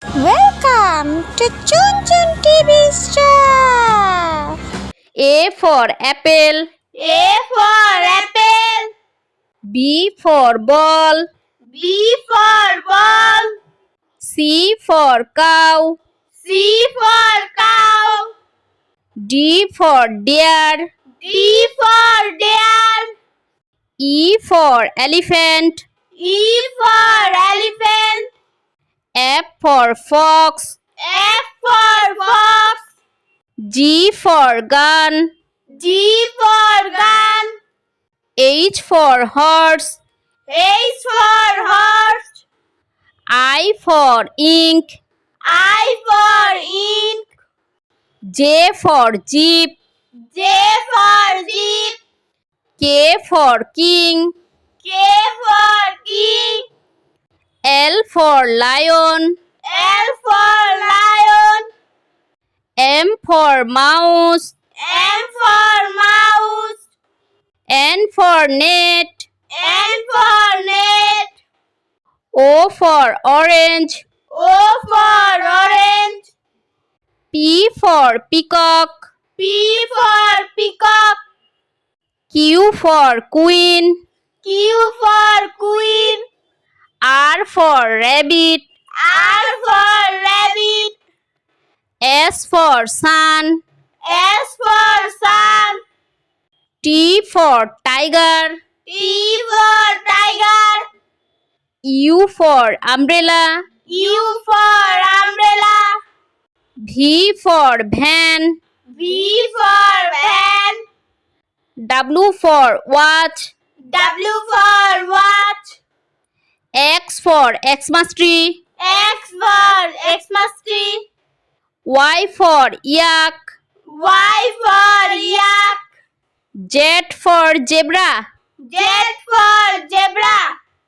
Welcome to Chun Chun TV Star. A for apple. A for apple. B for ball. B for ball. C for cow. C for cow. D for deer. D for deer. E for elephant. E for elephant. F for fox. F for fox. G for gun. G for gun. H for horse. H for horse. I for ink. I for ink. J for jeep. J for jeep. K for king. K for king. L for lion. L for lion. M for mouse. M for mouse. N for net. N for net. O for orange. O for orange. P for peacock. P for peacock. Q for queen. Q for queen. R for rabbit. R for rabbit. S for sun. S for sun. T for tiger. T for tiger. U for umbrella. U for umbrella. V for van. V for van. W for watch. W for watch. X for Xmas tree. X for Xmas tree. Y for yak. Y for yak. Z for zebra. Z for zebra.